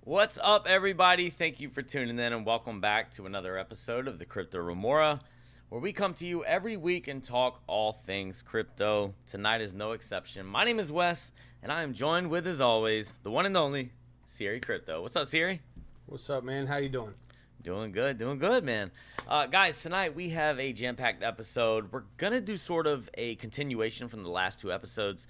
What's up, everybody? Thank you for tuning in and welcome back to another episode of the Crypto Remora, where we come to you every week and talk all things crypto. Tonight is no exception. My name is Wes, and I am joined with, as always, the one and only Siri Crypto. What's up, Siri? What's up, man? How you doing? Doing good, man. Guys, tonight we have a jam-packed episode. We're going to do sort of a continuation from the last two episodes.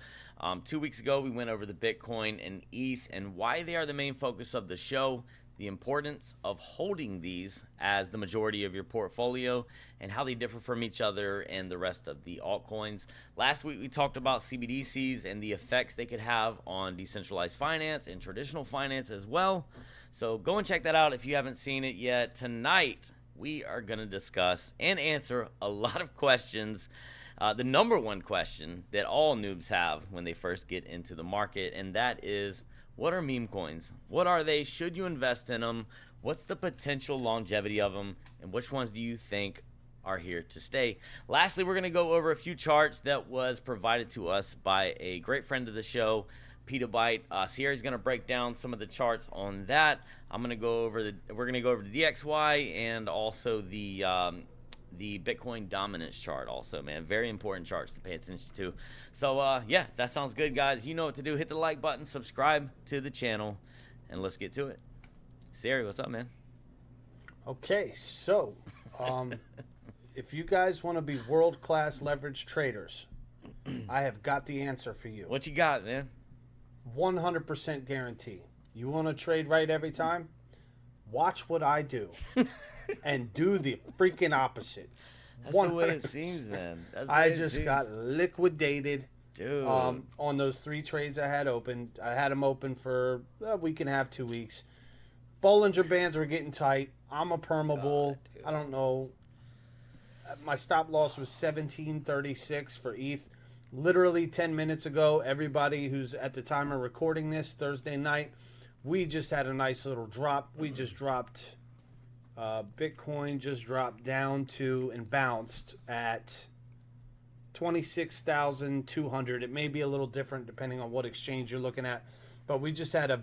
2 weeks ago, we went over the Bitcoin and ETH and why they are the main focus of the show, the importance of holding these as the majority of your portfolio, and how they differ from each other and the rest of the altcoins. Last week, we talked about CBDCs and the effects they could have on decentralized finance and traditional finance as well. So go and check that out if you haven't seen it yet. Tonight, we are going to discuss and answer a lot of questions. The number one question that all noobs have when they first get into the market, and that is, what are meme coins? What are they? Should you invest in them? What's the potential longevity of them? And which ones do you think are here to stay? Lastly, we're going to go over a few charts that was provided to us by a great friend of the show, Petabyte. Sierra's going to break down some of the charts on that. We're going to go over the DXY and also the Bitcoin dominance chart also, man. Very important charts to pay attention to. So, yeah, if that sounds good, guys, you know what to do. Hit the like button, subscribe to the channel, and let's get to it. Siri, what's up, man? Okay, so if you guys want to be world-class leverage traders, I have got the answer for you. What you got, man? 100% guarantee. You want to trade right every time? Watch what I do. And do the freaking opposite. That's 100%. The way it seems, man. That's the way I just got liquidated, dude. On those 3 trades I had open. I had them open for a week and a half, 2 weeks. Bollinger Bands were getting tight. I'm a permabull. I don't know. My stop loss was 1736 for ETH. Literally 10 minutes ago, everybody who's at the time of recording this Thursday night, we just had a nice little drop. We just dropped. Bitcoin just dropped down to and bounced at 26,200. It may be a little different depending on what exchange you're looking at, but we just had a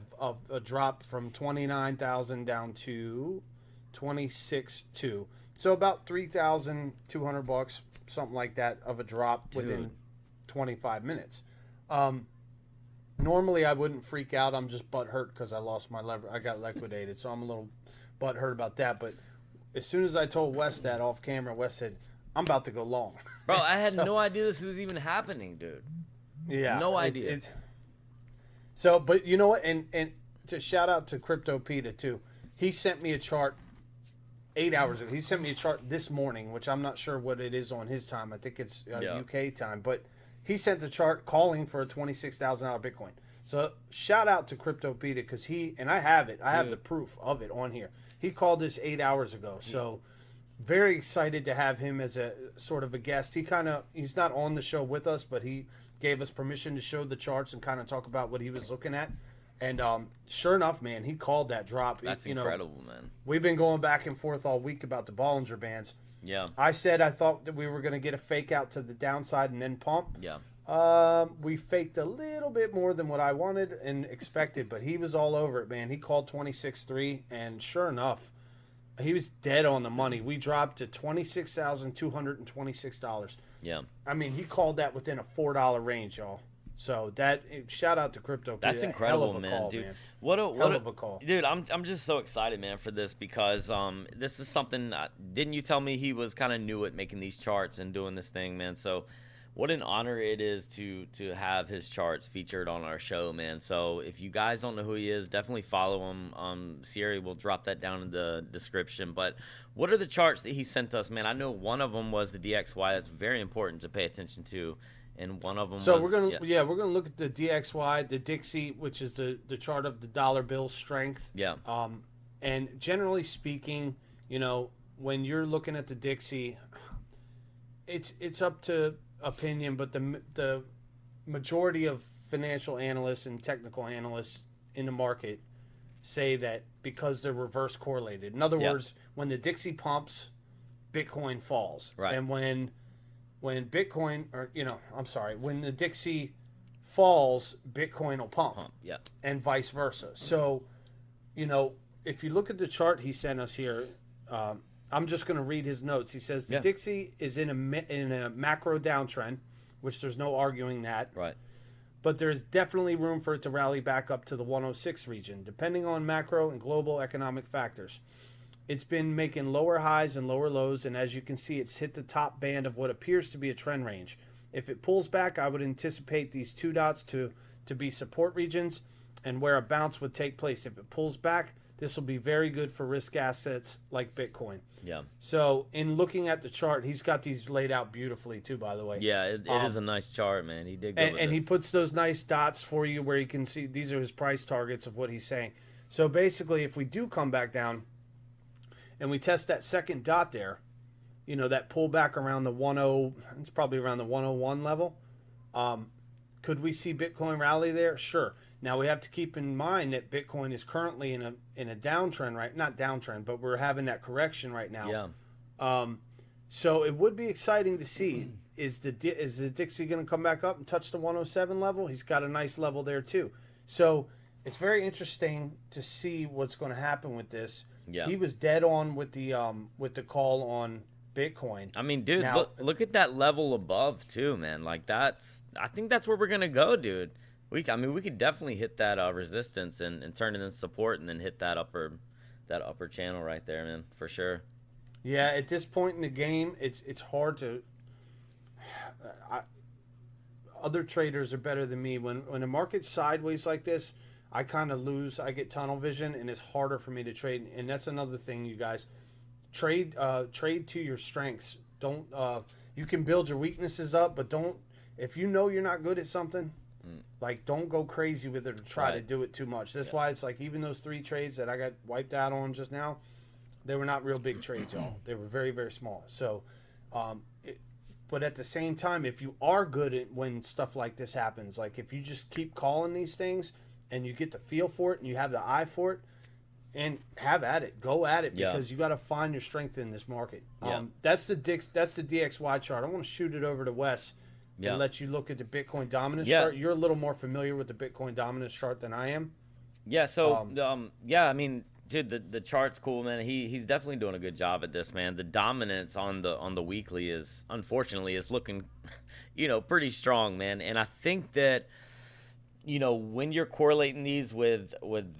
drop from 29,000 down to 26,200. So about 3,200 bucks, something like that, of a drop within 25 minutes. Normally I wouldn't freak out. I'm just butthurt because I lost my lever. I got liquidated, so I'm a little butthurt about that. But as soon as I told Wes that off camera, Wes said, I'm about to go long. Bro, I had no idea this was even happening, dude. Yeah. No idea. So, but you know what? And to shout out to CryptoPeta too. He sent me a chart 8 hours ago. He sent me a chart this morning, which I'm not sure what it is on his time. I think it's UK time. But he sent the chart calling for a $26,000 Bitcoin. So shout out to CryptoPeta because and I have it. I have the proof of it on here. He called this 8 hours ago. So very excited to have him as a sort of a guest. He's not on the show with us, but he gave us permission to show the charts and kind of talk about what he was looking at. And sure enough, man, he called that drop. That's incredible, man. We've been going back and forth all week about the Bollinger Bands. Yeah. I said I thought that we were going to get a fake out to the downside and then pump. Yeah. We faked a little bit more than what I wanted and expected, but he was all over it, man. He called 26.3, and sure enough, he was dead on the money. We dropped to $26,226. Yeah. I mean, he called that within a $4 range, y'all. So shout out to CryptoPeta. That's incredible, man, call, dude. Man. What a call, dude! I'm just so excited, man, for this because this is something. Didn't you tell me he was kind of new at making these charts and doing this thing, man? So what an honor it is to have his charts featured on our show, man. So if you guys don't know who he is, definitely follow him. Siri will drop that down in the description. But what are the charts that he sent us, man? I know one of them was the DXY. That's very important to pay attention to. and one of them So was we're gonna look at the DXY, the Dixie, which is the chart of the dollar bill strength. yeah, And generally speaking, you know, when you're looking at the Dixie, it's up to opinion, but the majority of financial analysts and technical analysts in the market say that because they're reverse correlated. In other yeah, words, when the Dixie pumps, Bitcoin falls, right. and when Bitcoin, or I'm sorry, when the Dixie falls, Bitcoin will pump, Yeah, and vice versa. So, you know, if you look at the chart he sent us here, I'm just going to read his notes. He says the yeah, Dixie is in a macro downtrend, which there's no arguing that, right. but there's definitely room for it to rally back up to the 106 region, depending on macro and global economic factors. It's been making lower highs and lower lows, and as you can see, it's hit the top band of what appears to be a trend range. If it pulls back, I would anticipate these two dots to be support regions and where a bounce would take place. If it pulls back, this will be very good for risk assets like Bitcoin. Yeah, So, in looking at the chart, he's got these laid out beautifully too, by the way. yeah. It is a nice chart, man. He did good with And he this. puts those nice dots for you where you can see these are his price targets of what he's saying. So basically, if we do come back down and we test that second dot there, you know, that pullback around the 10, it's probably around the 101 level. Could we see Bitcoin rally there? Sure. Now we have to keep in mind that Bitcoin is currently in a downtrend, right? Not downtrend, but we're having that correction right now. Yeah, So it would be exciting to see is the Dixie going to come back up and touch the 107 level? He's got a nice level there too. So it's very interesting to see what's going to happen with this. yeah. He was dead on with the call on Bitcoin. I mean, dude, Now, look at that level above too, man. Like I think that's where we're gonna go, dude. I mean, we could definitely hit that resistance and turn it into support, and then hit that upper channel right there, man, for sure. yeah, at this point in the game, it's hard to. Other traders are better than me. When the market's sideways like this, I kind of lose. I get tunnel vision, and it's harder for me to trade. And that's another thing, you guys. Trade to your strengths. Don't you can build your weaknesses up, but don't, if you know you're not good at something, like, don't go crazy with it or try to do it too much. That's why it's like, even those 3 trades that I got wiped out on just now, they were not real big trades, y'all. They were very, very small. So, but at the same time, if you are good at when stuff like this happens, like if you just keep calling these things and you get the feel for it and you have the eye for it, and have at it, go at it, because you got to find your strength in this market. That's the DXY chart. I want to shoot it over to Wes and let you look at the Bitcoin dominance chart. You're a little more familiar with the Bitcoin dominance chart than I am. Yeah. So yeah, I mean, dude, the chart's cool, man. He's definitely doing a good job at this, man. The dominance on the weekly is, unfortunately, is looking, pretty strong, man. And I think that, when you're correlating these with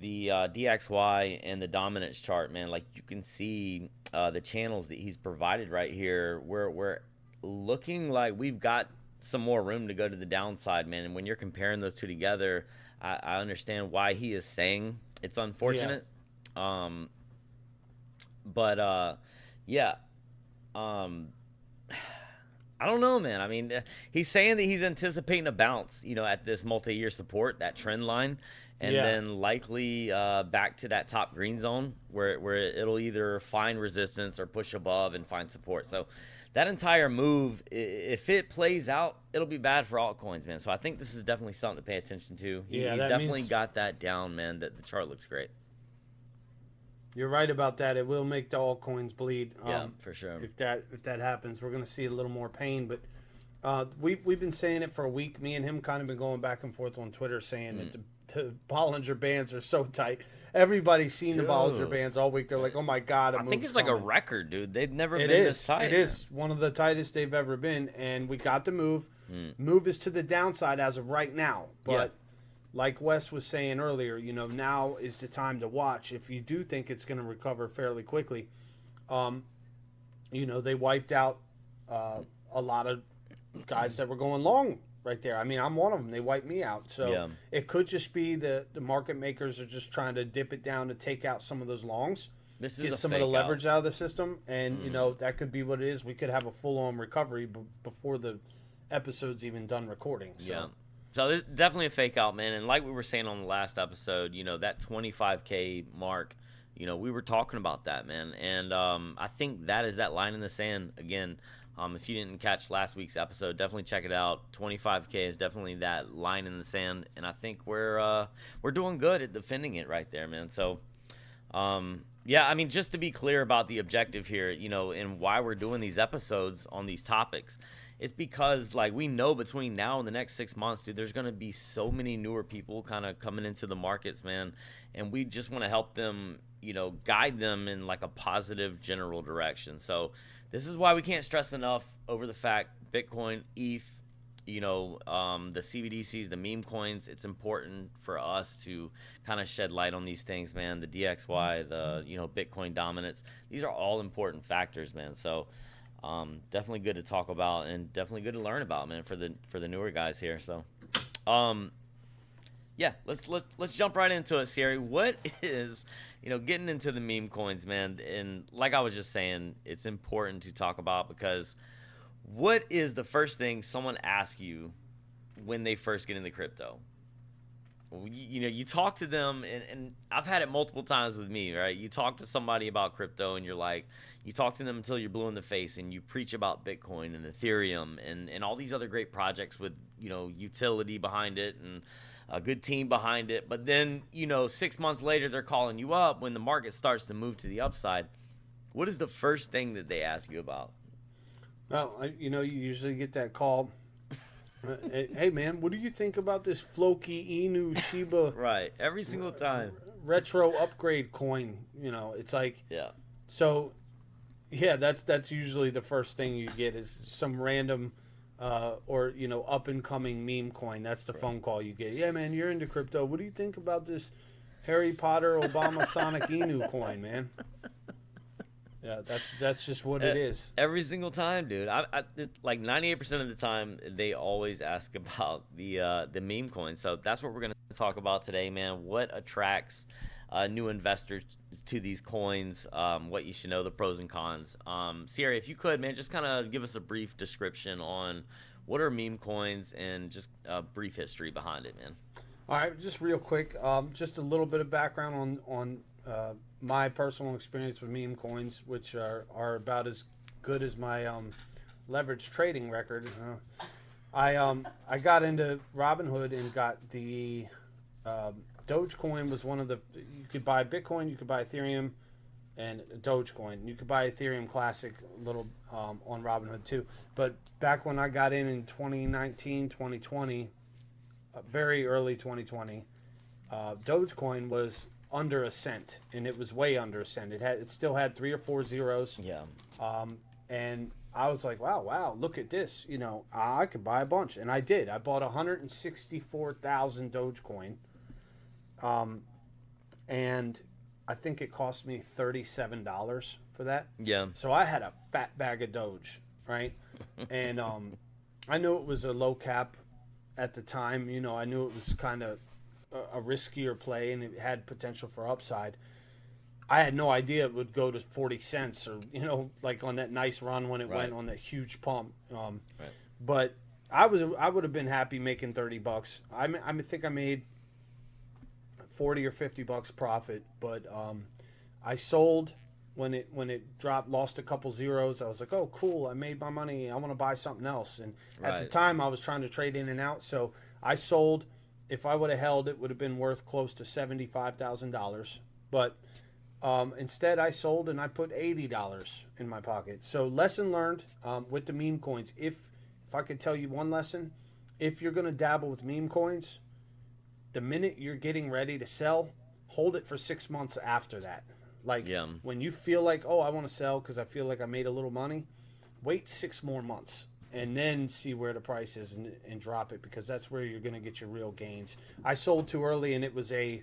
the DXY and the dominance chart, man, like, you can see the channels that he's provided right here. We're looking like we've got some more room to go to the downside, man. And when you're comparing those two together, I understand why he is saying it's unfortunate. Yeah. Yeah. I don't know, man. I mean, he's saying that he's anticipating a bounce, at this multi-year support, that trend line, and then likely back to that top green zone where it'll either find resistance or push above and find support. So that entire move, if it plays out, it'll be bad for altcoins, man. So I think this is definitely something to pay attention to. He's definitely got that down, man. That the chart looks great. You're right about that. It will make the altcoins bleed. Yeah, for sure. If that happens, we're going to see a little more pain. But we've been saying it for a week. Me and him kind of been going back and forth on Twitter saying that the Bollinger Bands are so tight. Everybody's seen the Bollinger Bands all week. They're like, oh my God, I think it's like a record, dude. They've never been this tight. It is one of the tightest they've ever been. And we got the move. Move is to the downside as of right now. But like Wes was saying earlier, now is the time to watch. If you do think it's going to recover fairly quickly, they wiped out a lot of guys that were going long right there. I mean, I'm one of them. They wiped me out. So it could just be the market makers are just trying to dip it down to take out some of those longs, get some of the leverage out of the system. And, that could be what it is. We could have a full-on recovery before the episode's even done recording. So. Yeah. So it's definitely a fake out, man. And like we were saying on the last episode, that 25K mark, we were talking about that, man. And I think that is that line in the sand again. If you didn't catch last week's episode, definitely check it out. 25K is definitely that line in the sand, and I think we're doing good at defending it right there, man. So, yeah, I mean, just to be clear about the objective here, and why we're doing these episodes on these topics, it's because like we know between now and the next 6 months, dude, there's gonna be so many newer people kind of coming into the markets, man, and we just want to help them, guide them in like a positive general direction. So this is why we can't stress enough over the fact Bitcoin, ETH, the CBDCs, the meme coins. It's important for us to kind of shed light on these things, man. The DXY, the Bitcoin dominance. These are all important factors, man. So definitely good to talk about and definitely good to learn about, man, for the newer guys here. So, yeah, let's jump right into it, Sierra. What is, getting into the meme coins, man? And like I was just saying, it's important to talk about because what is the first thing someone asks you when they first get into crypto? You talk to them, and I've had it multiple times with me, right? You talk to somebody about crypto, and you talk to them until you're blue in the face, and you preach about Bitcoin and Ethereum and all these other great projects with, utility behind it and a good team behind it. But then, 6 months later, they're calling you up when the market starts to move to the upside. What is the first thing that they ask you about? Well, you usually get that call. Hey man, what do you think about this Floki Inu Shiba Right, every single time. retro upgrade coin? It's like, Yeah. so yeah, that's usually the first thing you get is some random or up and coming meme coin. That's the phone call you get. Yeah, man, you're into crypto. What do you think about this Harry Potter Obama Sonic Inu coin, man? Yeah, that's just what it is. Every single time, dude. Like 98% of the time, they always ask about the meme coin. So that's what we're gonna talk about today, man. What attracts new investors to these coins? What you should know, the pros and cons. Sierra, if you could, man, just kind of give us a brief description on what are meme coins and just a brief history behind it, man. All right, just real quick, just a little bit of background on my personal experience with meme coins, which are about as good as my leverage trading record. I got into Robinhood and got the Dogecoin was one of the. You could buy Bitcoin, you could buy Ethereum, and Dogecoin. You could buy Ethereum Classic little on Robinhood too. But back when I got in 2019, 2020, very early 2020, Dogecoin was under a cent, and it was way under a cent. It still had 3 or 4 zeros. Yeah. And I was like, wow, look at this. I could buy a bunch, and I did. I bought 164,000 Dogecoin, and I think it cost me $37 for that. Yeah. So I had a fat bag of Doge, right? And I knew it was a low cap at the time. I knew it was kind of a riskier play, and it had potential for upside. I had no idea it would go to 40 cents or, like on that nice run when it went on that huge pump. But I would have been happy making $30. I think I made 40 or $50 profit, but I sold when it dropped, lost a couple zeros. I was like, oh, cool, I made my money. I want to buy something else. And at the time, I was trying to trade in and out, so I sold. If I would have held, it would have been worth close to $75,000. But instead, I sold and I put $80 in my pocket. So lesson learned with the meme coins. If I could tell you one lesson, if you're going to dabble with meme coins, the minute you're getting ready to sell, hold it for 6 months after that. Like when you feel like, oh, I want to sell because I feel like I made a little money, wait 6 more months. And then see where the price is and drop it, because that's where you're going to get your real gains. I sold too early, and it was a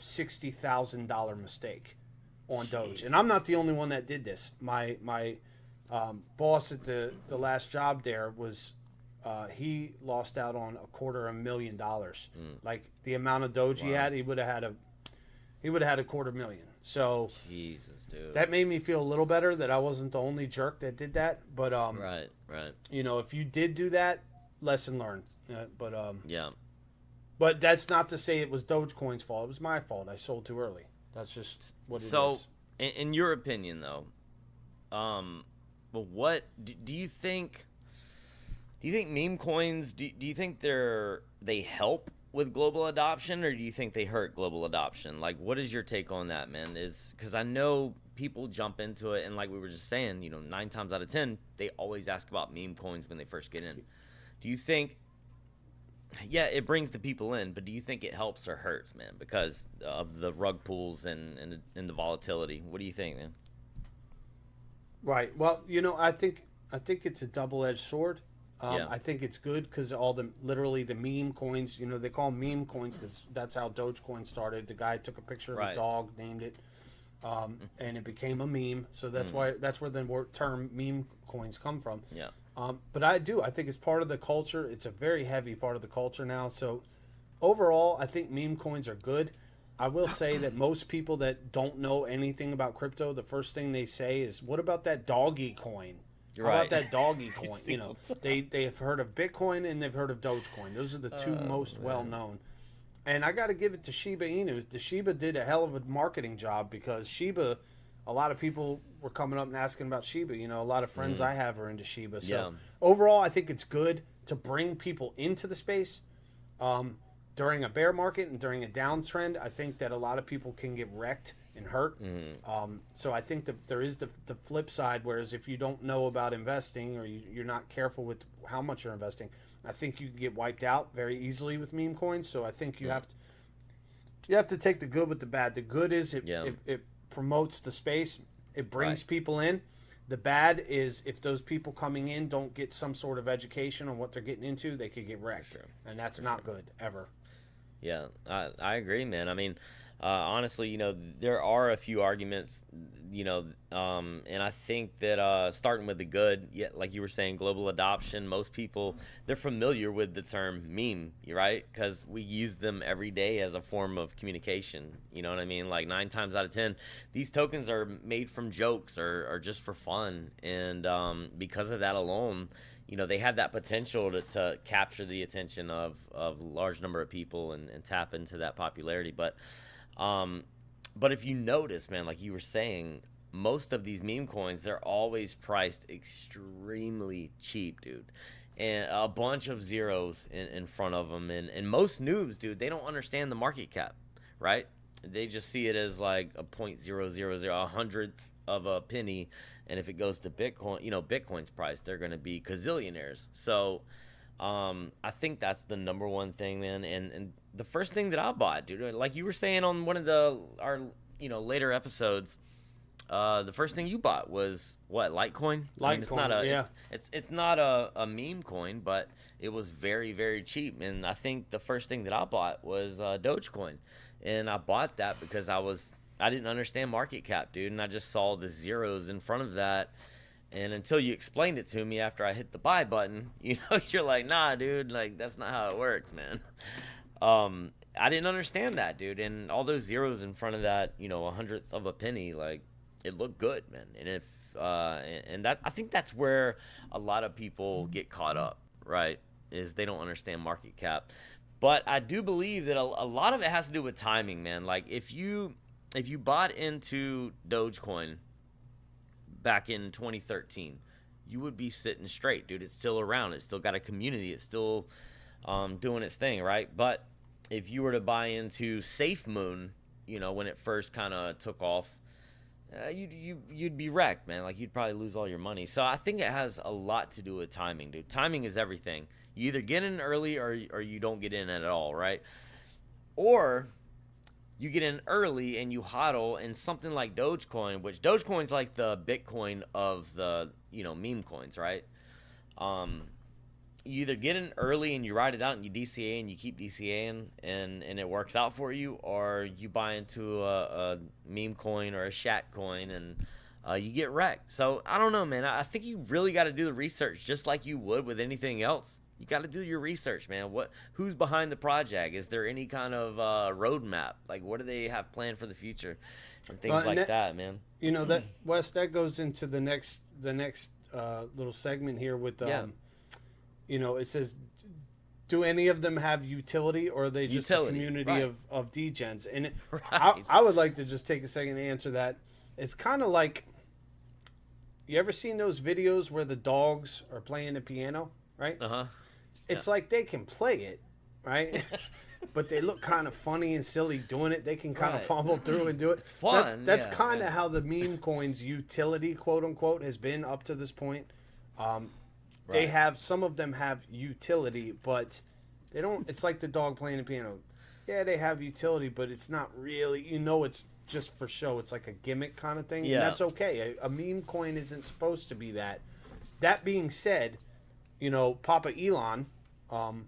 $60,000 mistake on Doge. And I'm not the only one that did this. My boss at the last job there was he lost out on $250,000. Like the amount of Doge he had, he would have had a $250,000. So Jesus, dude. that made me feel a little better that I wasn't the only jerk that did that. But Right, right. if you did do that, lesson learned. Yeah. But that's not to say it was Dogecoin's fault. It was my fault. I sold too early. That's just what it So, is. in your opinion, though, but what do you think? Do you think meme coins? Do you think they help with global adoption, or do you think they hurt global adoption? Like, what is your take on that, man? Is because I know people jump into it, and like we were just saying, 9 times out of 10, they always ask about meme coins when they first get in. Do you think? Yeah, it brings the people in, but do you think it helps or hurts, man? Because of the rug pulls and the volatility. What do you think, man? Right. Well, I think it's a double-edged sword. Yeah. I think it's good because all the literally the meme coins. They call them meme coins because that's how Dogecoin started. The guy took a picture of a Right. dog, named it, and it became a meme. So that's where the term meme coins come from. Yeah. But I think it's part of the culture. It's a very heavy part of the culture now. So overall, I think meme coins are good. I will say that most people that don't know anything about crypto, the first thing they say is, "What about that doggy coin? How about Right. that doggy You coin?" see what's up? They have heard of Bitcoin and they've heard of Dogecoin. Those are the two Oh most well man. known. And I got to give it to Shiba Inu. The Shiba did a hell of a marketing job because Shiba, a lot of people were coming up and asking about Shiba. A lot of friends I have are into Shiba. So Yeah. overall, I think it's good to bring people into the space. Um, During a bear market and during a downtrend, I think that a lot of people can get wrecked and hurt. So I think that there is the flip side, whereas if you don't know about investing or you're not careful with how much you're investing, I think you can get wiped out very easily with meme coins. So I think you have to take the good with the bad. The good is it, Yeah. it, it promotes the space. It Right. brings people in. The bad is if those people coming in don't get some sort of education on what they're getting into, they could get For wrecked. sure. And that's For not sure. good ever. Yeah, I agree, man. I mean, honestly, there are a few arguments, and I think that starting with the good, yeah, like you were saying, global adoption, most people, they're familiar with the term meme, right? Because we use them every day as a form of communication. You know what I mean? Like 9 times out of 10, these tokens are made from jokes or just for fun. And because of that alone, they have that potential to capture the attention of a large number of people and tap into that popularity. But if you notice, man, like you were saying, most of these meme coins, they're always priced extremely cheap, dude. And a bunch of zeros in front of them. And most noobs, dude, they don't understand the market cap, right? They just see it as like a 0.000, a hundredth of a penny. And if it goes to Bitcoin, Bitcoin's price, they're going to be gazillionaires. So I think that's the number one thing, man. And the first thing that I bought, dude, like you were saying on one of our later episodes, the first thing you bought was what, Litecoin? I mean, it's not Litecoin, yeah. it's not a meme coin, but it was very very cheap. And I think the first thing that I bought was Dogecoin, and I bought that because I didn't understand market cap, dude, and I just saw the zeros in front of that. And until you explained it to me after I hit the buy button, you're like, nah, dude, like that's not how it works, man. I didn't understand that, dude, and all those zeros in front of that, a hundredth of a penny, like it looked good, man. And if and that I think that's where a lot of people get caught up, right? Is they don't understand market cap. But I do believe that a lot of it has to do with timing, man. Like if you bought into Dogecoin back in 2013, you would be sitting straight, dude. It's still around. It's still got a community. It's still doing its thing, right? But if you were to buy into Safe Moon, when it first kind of took off, you'd be wrecked, man. Like you'd probably lose all your money. So I think it has a lot to do with timing, dude. Timing is everything. You either get in early or you don't get in at all, right? Or you get in early and you hodl in something like Dogecoin, which Dogecoin's like the Bitcoin of the meme coins, right? Um, you either get in early and you ride it out and you DCA and you keep DCAing and it works out for you, or you buy into a meme coin or a shat coin and you get wrecked. So I don't know, man. I think you really got to do the research just like you would with anything else. you got to do your research, man. Who's behind the project? Is there any kind of roadmap? Like, what do they have planned for the future, and things And like that, man. that Wes, that goes into the next little segment here with Yeah, it says, do any of them have utility, or are they just a utility, community right, of degens? And right. I would like to just take a second to answer that. It's kind of like, you ever seen those videos where the dogs are playing the piano, right? Uh huh. Yeah. It's like they can play it, right? But they look kind of funny and silly doing it. They can kind of Right. fumble through and do it. It's fun. That's Yeah, kind of yeah. how the meme coins utility, quote unquote, has been up to this point. Um, they Right. have, some of them have utility, but they don't. It's like the dog playing the piano. Yeah, they have utility, but it's not really. It's just for show. It's like a gimmick kind of thing, and Yeah. that's okay. A meme coin isn't supposed to be that. That being said, Papa Elon, um,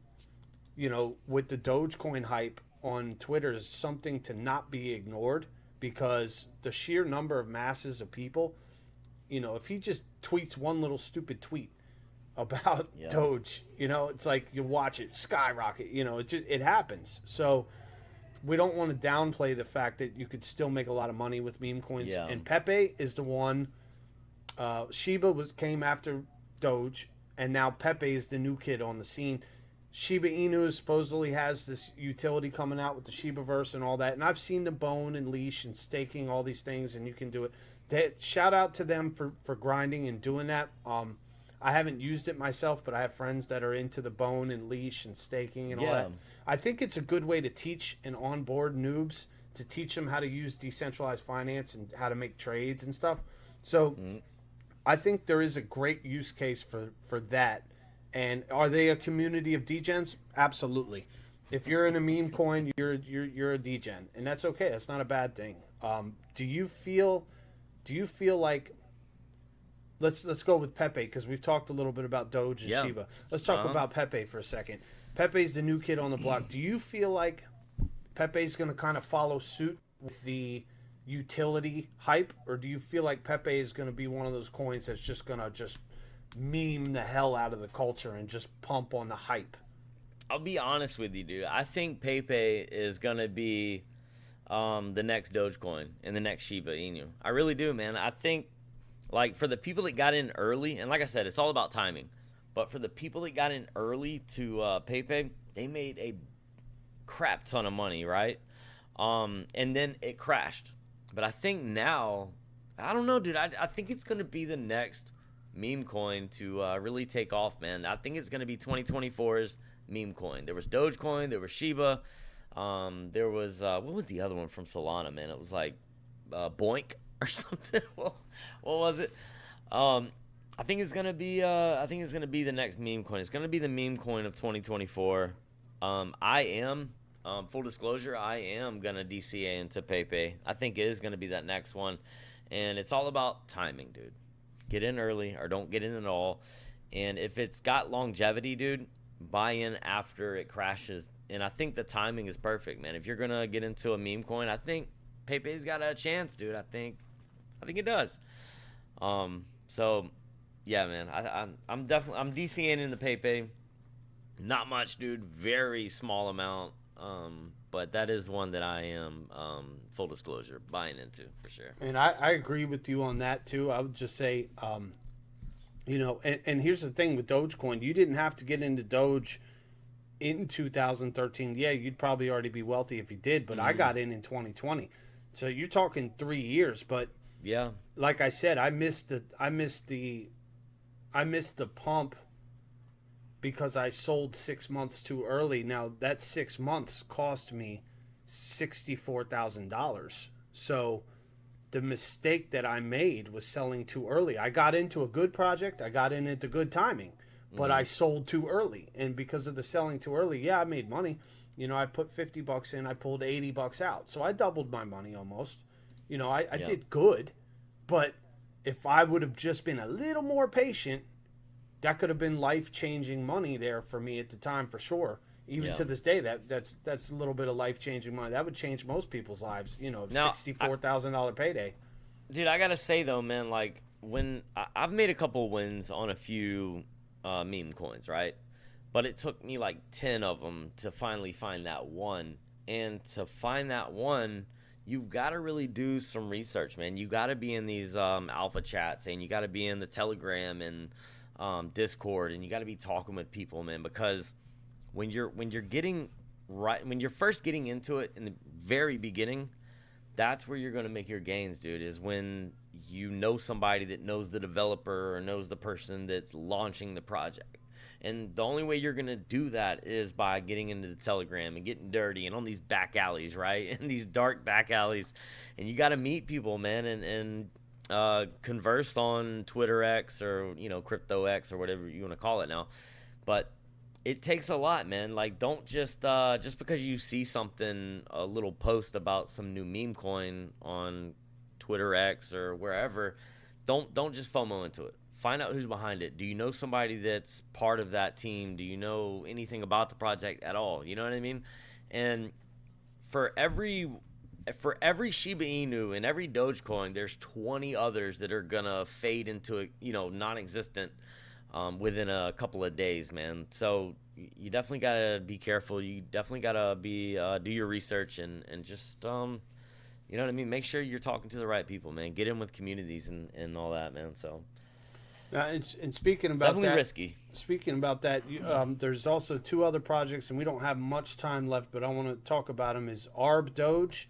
with the Dogecoin hype on Twitter is something to not be ignored, because the sheer number of masses of people, if he just tweets one little stupid tweet about Yeah. Doge, it's like you watch it skyrocket, it happens. So we don't want to downplay the fact that you could still make a lot of money with meme coins. Yeah. And Pepe is the one. Shiba came after Doge, and now Pepe is the new kid on the scene. Shiba Inu supposedly has this utility coming out with the Shibaverse and all that. And I've seen the bone and leash and staking, all these things, and you can do it. Shout out to them for grinding and doing that. I haven't used it myself, but I have friends that are into the bone and leash and staking and all Yeah. that. I think it's a good way to teach and onboard noobs, to teach them how to use decentralized finance and how to make trades and stuff. So I think there is a great use case for that. And are they a community of degens? Absolutely. If you're in a meme coin, you're a degen, and that's okay. That's not a bad thing. Do you feel like, let's go with Pepe, because we've talked a little bit about Doge and Yeah. Shiba. Let's talk Uh-huh. about Pepe for a second. Pepe's the new kid on the block. Do you feel like Pepe's going to kind of follow suit with the utility hype, or do you feel like Pepe is going to be one of those coins that's just going to just meme the hell out of the culture and just pump on the hype? I'll be honest with you, dude. I think Pepe is gonna be the next Dogecoin and the next Shiba Inu. I really do, man. I think, like, for the people that got in early, and like I said, it's all about timing. But for the people that got in early to Pepe, they made a crap ton of money, right? And then it crashed. But I think now, I don't know, dude. I think it's gonna be the next meme coin to really take off, man. I think it's gonna be 2024's meme coin. There was Dogecoin, there was Shiba, there was what was the other one from Solana, man? It was like Boink or something. what was it? I think it's gonna be the next meme coin. It's gonna be the meme coin of 2024. I am full disclosure, I am gonna DCA into Pepe. I think it is gonna be that next one, and it's all about timing, dude. Get in early or don't get in at all. And if it's got longevity, dude, buy in after it crashes. And I think the timing is perfect, man. If you're gonna get into a meme coin, I think Pepe's got a chance, dude. I think it does. So yeah, man. I'm DCing in the Pepe. Not much, dude. Very small amount. But that is one that I am, full disclosure, buying into for sure. And I agree with you on that too. I would just say, and here's the thing with Dogecoin, you didn't have to get into Doge in 2013. Yeah, you'd probably already be wealthy if you did, but I got in 2020. So you're talking 3 years. But Yeah. like I said, I missed the pump because I sold 6 months too early. Now that 6 months cost me $64,000. So the mistake that I made was selling too early. I got into a good project. I got in at the good timing, but I sold too early. And because of the selling too early, yeah, I made money. I put $50 in, I pulled $80 out. So I doubled my money almost. I did good, but if I would have just been a little more patient, that could have been life-changing money there for me at the time, for sure. Even to this day, that's a little bit of life-changing money. That would change most people's lives. Now, $64,000 payday. Dude, I gotta say though, man, like when I've made a couple wins on a few meme coins, right? but it took me like 10 of them to finally find that one. And to find that one, you've got to really do some research, man. You got to be in these alpha chats, and you got to be in the Telegram and Discord, and you got to be talking with people, man, because when you're getting right, when you're first getting into it in the very beginning, that's where you're going to make your gains, dude, is when you know somebody that knows the developer or knows the person that's launching the project. And the only way you're going to do that is by getting into the Telegram and getting dirty and on these back alleys, right? In these dark back alleys. And you got to meet people, man, and converse on Twitter X, or, Crypto X, or whatever you want to call it now. But it takes a lot, man. Like, don't just because you see something, a little post about some new meme coin on Twitter X or wherever, don't just FOMO into it. Find out who's behind it. Do you know somebody that's part of that team? Do you know anything about the project at all? You know what I mean? And for every Shiba Inu and every Dogecoin, there's 20 others that are gonna fade into non-existent within a couple of days, man. So you definitely gotta be careful. You definitely gotta be do your research and just you know what I mean. Make sure you're talking to the right people, man. Get in with communities and all that, man. So And speaking about definitely that, risky. there's also two other projects, and we don't have much time left, but I want to talk about them. Is ARBDOGE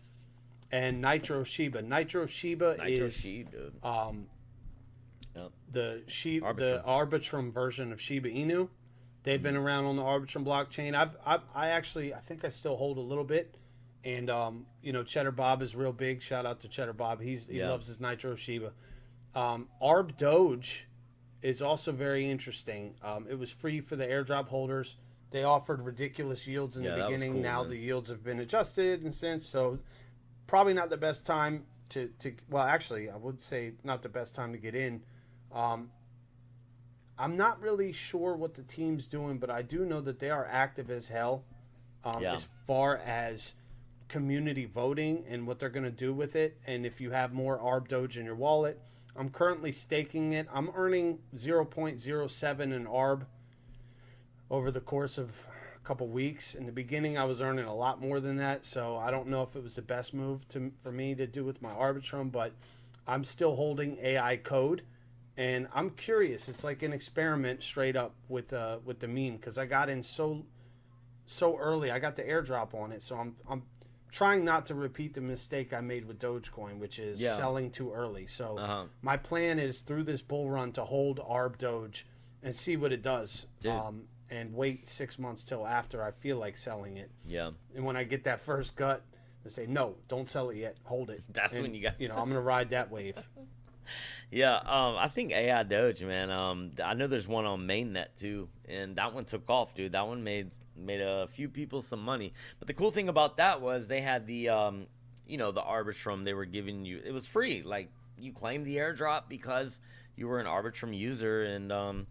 and Nitro Shiba. Nitro Shiba is Dude. Yep. the Arbitrum. Arbitrum version of Shiba Inu. They've been around on the Arbitrum blockchain. I think I still hold a little bit. And Cheddar Bob is real big. Shout out to Cheddar Bob. He loves his Nitro Shiba. ARBDOGE is also very interesting. It was free for the airdrop holders. They offered ridiculous yields in the beginning. Cool, now man. the yields have been adjusted and since, so probably not the best time to well, actually, I would say not the best time to get in. I'm not really sure what the team's doing, but I do know that they are active as hell as far as community voting and what they're going to do with it. And if you have more ARBDOGE in your wallet, I'm currently staking it. I'm earning 0.07 in ARB over the course of a couple weeks. In the beginning, I was earning a lot more than that, so I don't know if it was the best move for me to do with my Arbitrum, but I'm still holding AI code. And I'm curious. It's like an experiment straight up with the meme, because I got in so early. I got the airdrop on it, so I'm trying not to repeat the mistake I made with Dogecoin, which is selling too early. So my plan is through this bull run to hold ARBDOGE and see what it does, and wait 6 months till after I feel like selling it. Yeah. And when I get that first gut, I say no, don't sell it yet, hold it. That's when you got. I'm gonna ride that wave. Yeah, I think AI Doge, man. I know there's one on mainnet too, and that one took off, dude. That one made a few people some money. But the cool thing about that was they had the the Arbitrum they were giving you. It was free. Like, you claimed the airdrop because you were an Arbitrum user, and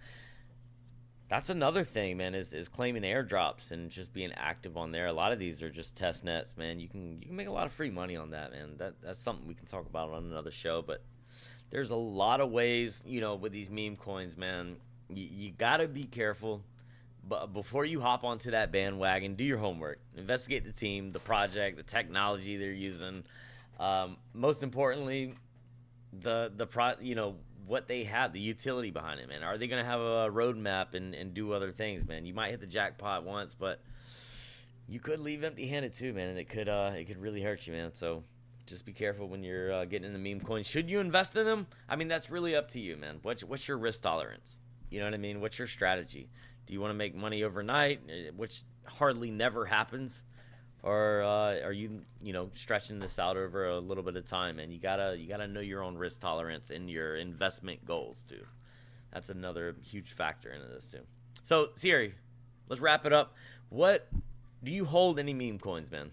that's another thing, man. Is claiming airdrops and just being active on there. A lot of these are just test nets, man. You can make a lot of free money on that, man. That's something we can talk about on another show, but. There's a lot of ways, with these meme coins, man. You got to be careful. But before you hop onto that bandwagon, do your homework. Investigate the team, the project, the technology they're using. Most importantly, what they have, the utility behind it, man. Are they going to have a roadmap and do other things, man? You might hit the jackpot once, but you could leave empty-handed too, man, and it could really hurt you, man. So just be careful when you're getting in the meme coins. Should you invest in them? I mean, that's really up to you, man. What's your risk tolerance? You know what I mean? What's your strategy? Do you want to make money overnight, which hardly never happens, or are you stretching this out over a little bit of time? And you gotta know your own risk tolerance and your investment goals too. That's another huge factor into this too. So Siri, let's wrap it up. What do you hold any meme coins, man?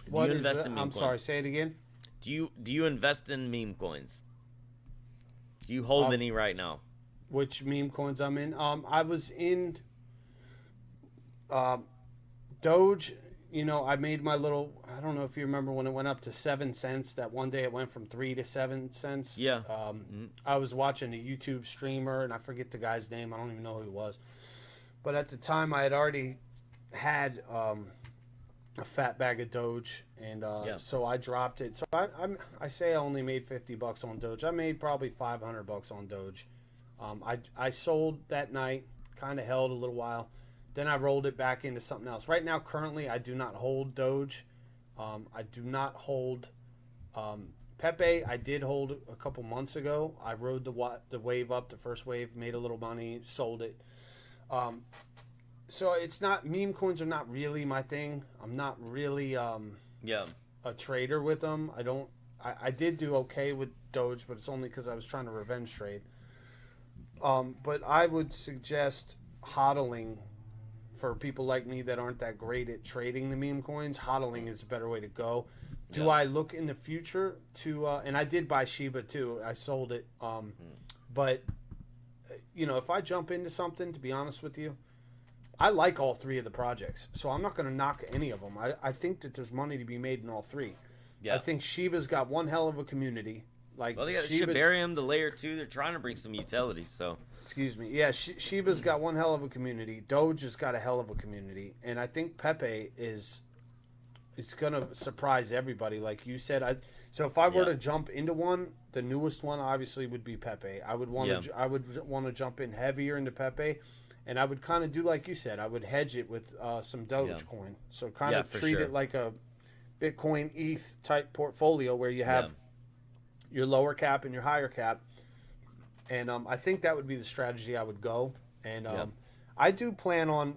What is it? I'm sorry, say it again. Do you invest in meme coins? Do you hold any right now? Which meme coins I'm in? I was in Doge. I made my little. I don't know if you remember when it went up to 7 cents. That one day it went from 3 to 7 cents. Yeah. I was watching a YouTube streamer, and I forget the guy's name. I don't even know who he was. but at the time I had already had a fat bag of Doge, and Yeah. so I dropped it. So I say I only made $50 on Doge. I made probably $500 on Doge. I sold that night, kind of held a little while, then I rolled it back into something else. Right now, currently, I do not hold Doge. I do not hold um, Pepe. I did hold a couple months ago. I rode the wave up, the first wave, made a little money, sold it. Um, so it's not, meme coins are not really my thing. I'm not really Yeah. a trader with them. I don't. I did do okay with Doge, but it's only because I was trying to revenge trade. But I would suggest hodling for people like me that aren't that great at trading the meme coins. Hodling is a better way to go. Do Yeah. I look in the future to? And I did buy Shiba too. I sold it. But if I jump into something, to be honest with you, I like all three of the projects, so I'm not going to knock any of them. I think that there's money to be made in all three. I Yeah. think Shiba's got one hell of a community. Like Well, they got the Shiba's, Shibarium, the Layer 2. They're trying to bring some utility. So, excuse me, yeah, Shiba's got one hell of a community. Doge has got a hell of a community, and I think Pepe is going to surprise everybody. Like you said, so if I were yeah. to jump into one, the newest one obviously would be Pepe. I would want Yeah. to I would want to jump in heavier into Pepe. And I would kind of do like you said. I would hedge it with some Yeah. Dogecoin. So kind Yeah, of for treat sure. it like a Bitcoin ETH type portfolio where you Yeah. have your lower cap and your higher cap. And I think that would be the strategy I would go. And Yeah. I do plan on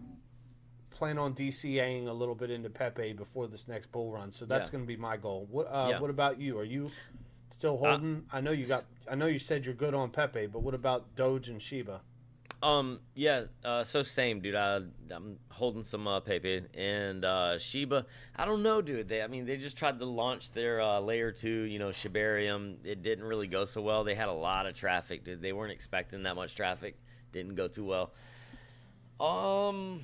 DCAing a little bit into Pepe before this next bull run. So that's Yeah. going to be my goal. What Yeah. what about you? Are you still Uh, holding? I know you said you're good on Pepe, but what about Doge and Shiba? Yeah, so same, dude. I'm holding some Pepe and Shiba. I don't know, dude. They just tried to launch their layer two, Shibarium. It didn't really go so well. They had a lot of traffic, dude. They weren't expecting that much traffic. Didn't go too well. Um,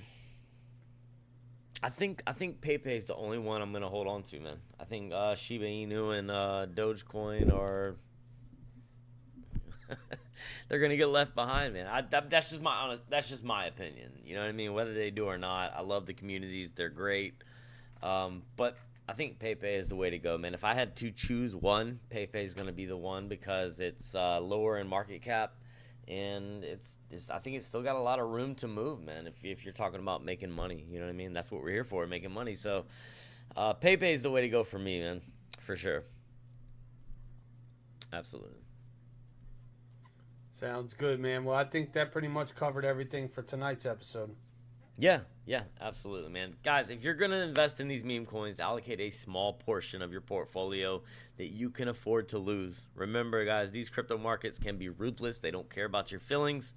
I think Pepe is the only one I'm gonna hold on to, man. I think Shiba Inu and Dogecoin are they're gonna get left behind, man. That's just my opinion. You know what I mean? Whether they do or not, I love the communities. They're great. But I think Pepe is the way to go, man. If I had to choose one, Pepe is gonna be the one because it's lower in market cap, and I think it's still got a lot of room to move, man. If you're talking about making money, you know what I mean? That's what we're here for, making money. So Pepe is the way to go for me, man, for sure. Absolutely. Sounds good, man. Well, I think that pretty much covered everything for tonight's episode. Yeah, absolutely, man. Guys, if you're going to invest in these meme coins, allocate a small portion of your portfolio that you can afford to lose. Remember, guys, these crypto markets can be ruthless. They don't care about your feelings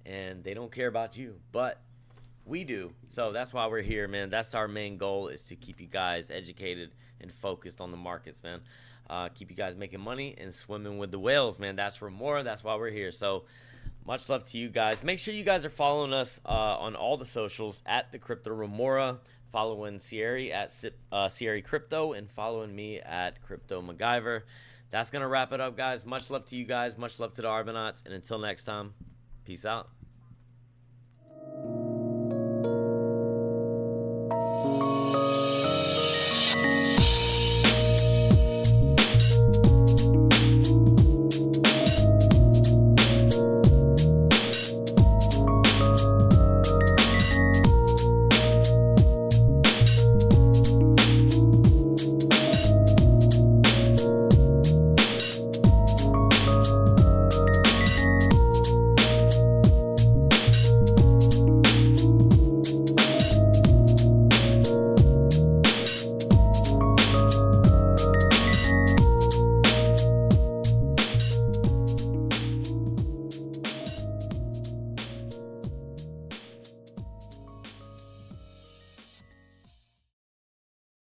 and they don't care about you, but we do. So that's why we're here, man. That's our main goal, is to keep you guys educated and focused on the markets, man. Keep you guys making money and swimming with the whales, man. That's Remora. That's why we're here. So much love to you guys. Make sure you guys are following us on all the socials at the Crypto Remora, following Sierra at Sierra Crypto, and following me at Crypto MacGyver. That's gonna wrap it up, guys. Much love to you guys. Much love to the Arbonauts, and until next time, peace out.